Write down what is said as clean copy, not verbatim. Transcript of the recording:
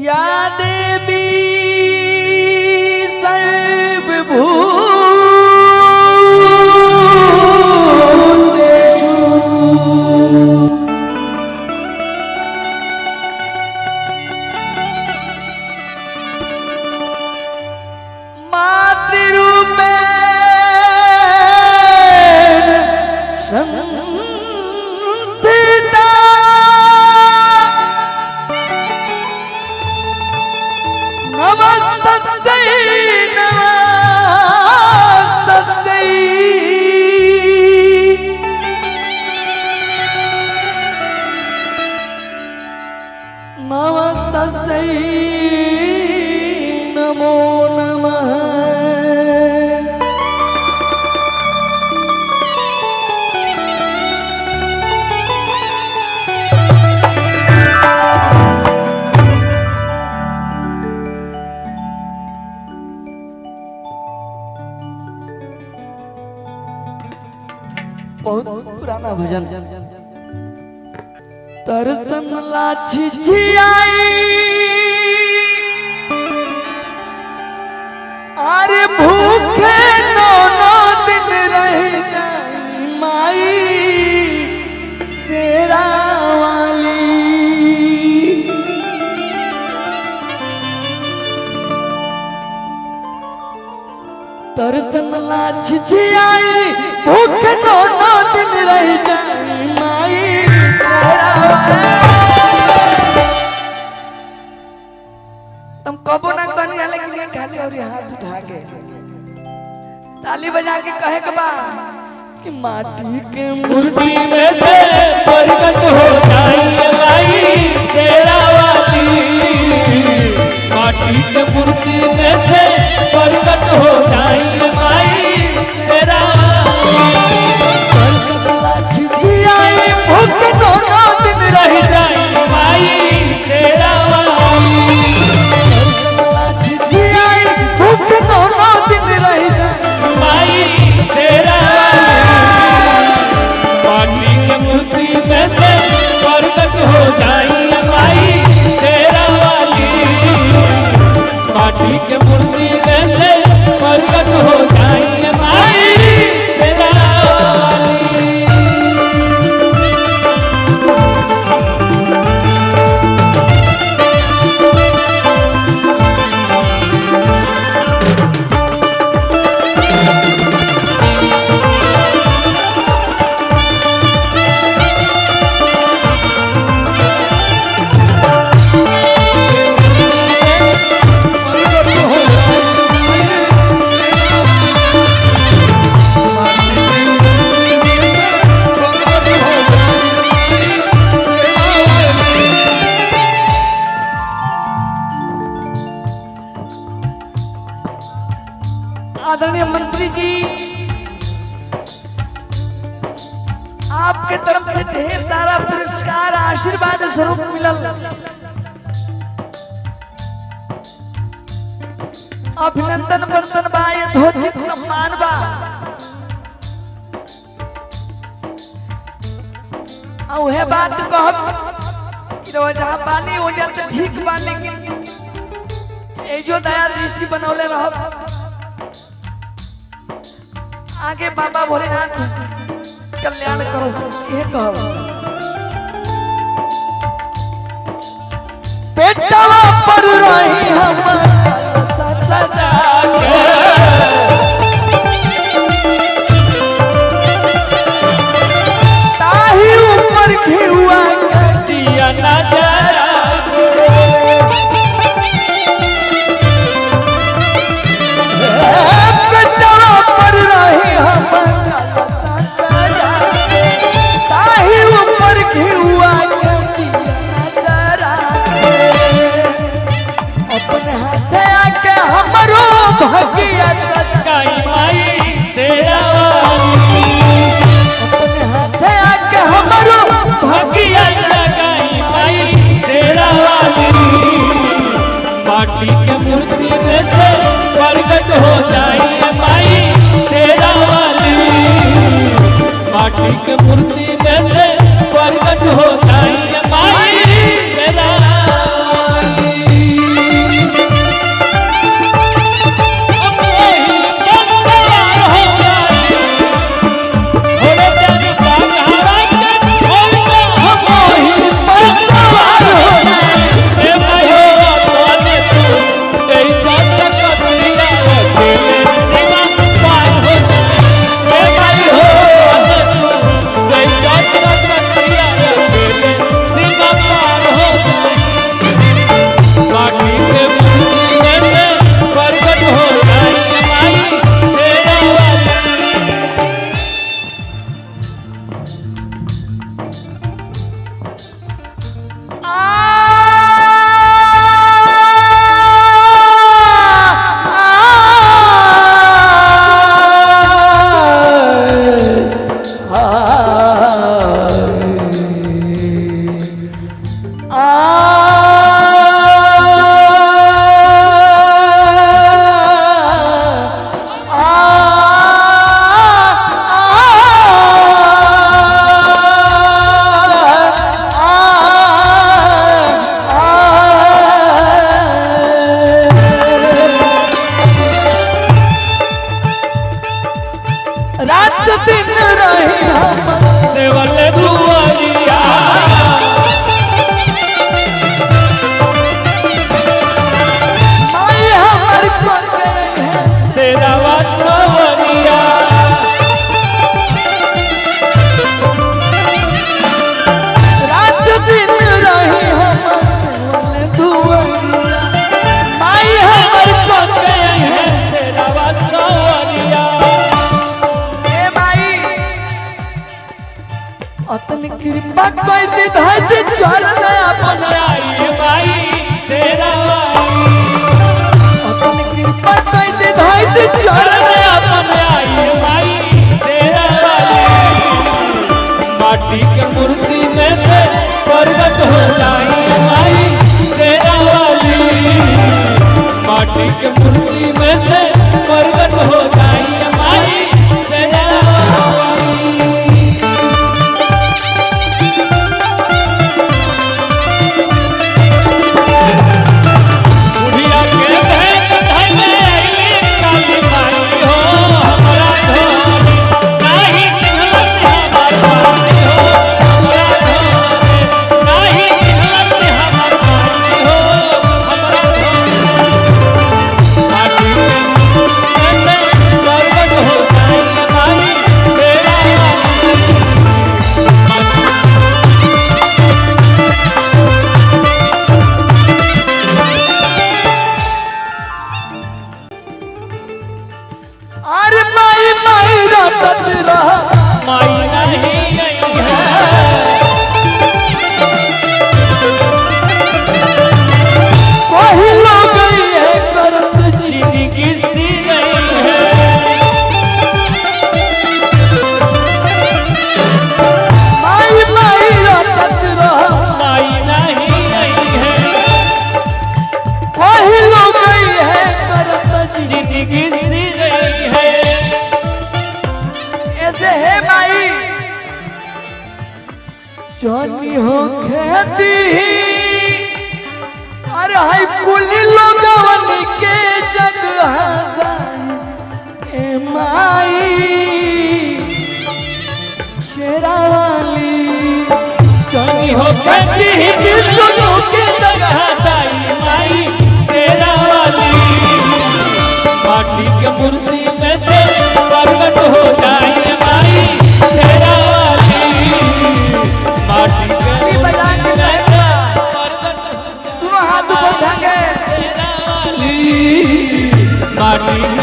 या देवी सर्वभूतेषु मातृरूपेण संस्थिता नमस्तस्यै नमस्तस्यै नमस्तस्यै नमो नमः। बहुत पुराना भजन। तरसन लाछी छियाई अरे भूखे नौ दिन रह जाई माई शेरा वाली। तरसन लाछी छियाई भूखे नौ दिन रह जाई माई शेरा वाली। तुम कबो ना बनिया लेकिन ये ढाले और हाथ उठा के ताली बजा के कहे के बा कि माटी के मूर्ति में से प्रकट हो जाई माई शेरा वाली। माटी के मूर्ति में से प्रकट हो जाई माई शेरा भूख दोनों दिन रह जाई माई शेरा वाली। भूख दोनों दिन रह जाई माई शेरा वाली। माटी के मूर्ति में से प्रकट हो जाई माई शेरा वाली। माटी के मूर्ति में से प्रकट हो जाई माई शेरा वाली। आदरणीय मंत्री जी, आपके तरफ से ढेर सारा पुरस्कार आशीर्वाद स्वरूप मिलल। अभिनंदन वर्तन बा, यथोचित सम्मान बा। उहे बात कहब कि जहाँ बानी हो जाते ठीक बा, लेकिन ये जो दया दृष्टि बनौले रहब आगे बाबा भोलेनाथ कल्याण करो। ये कहो बेटवा पर रही हम सदा ताही ऊपर घिउआ दिया नजरा माटी के मूर्ति में से प्रकट हो जाए माई शेरा वाली। माटी के मूर्ति में से प्रकट हो जाए माई शेरा वाली। माई हमर को गए हैं तेरा सवरिया ए माई अतन कृपा कोई दी धरती चरण अपन आई माई तेरा वाली अतन कृपा कोई दी धरती चरण अपन आई माई तेरा वाली माटी के मूर्ति में से प्रकट हो जाई माई तेरा वाली माटी के मूर्ति में से प्रकट हो जाई माई तेरा वाली बुढ़िया के भेंट धइले काली माई हो हमरा घर नाही किन्हत हमर माई हो हमरा घर नाही किन्हत हमर माई हो हमरा घर माटी में प्रकट हो जाई माई तेरा अरे माई माई रटत रह माई नहीं आई है कोई लोग गई है करत जी जिंदगी सी नहीं है माई माई रटत रह माई नहीं आई है कोई लोग गई है करत जी जिंदगी सी नहीं है ऐसे है माई जानी हो खेती अरे हाय कुली लोगवन के जगह जाए ए माई शेरा वाली जानी हो खेती की सुनो के जगह दाई माई तेरा वाली माटी के मूर्ति में से प्रकट हो जाए माई तेरा वाली माटी के ताली बजा के मूर्ति दोनों हाथ ऊपर उठा के में से प्रकट हो जाए माटी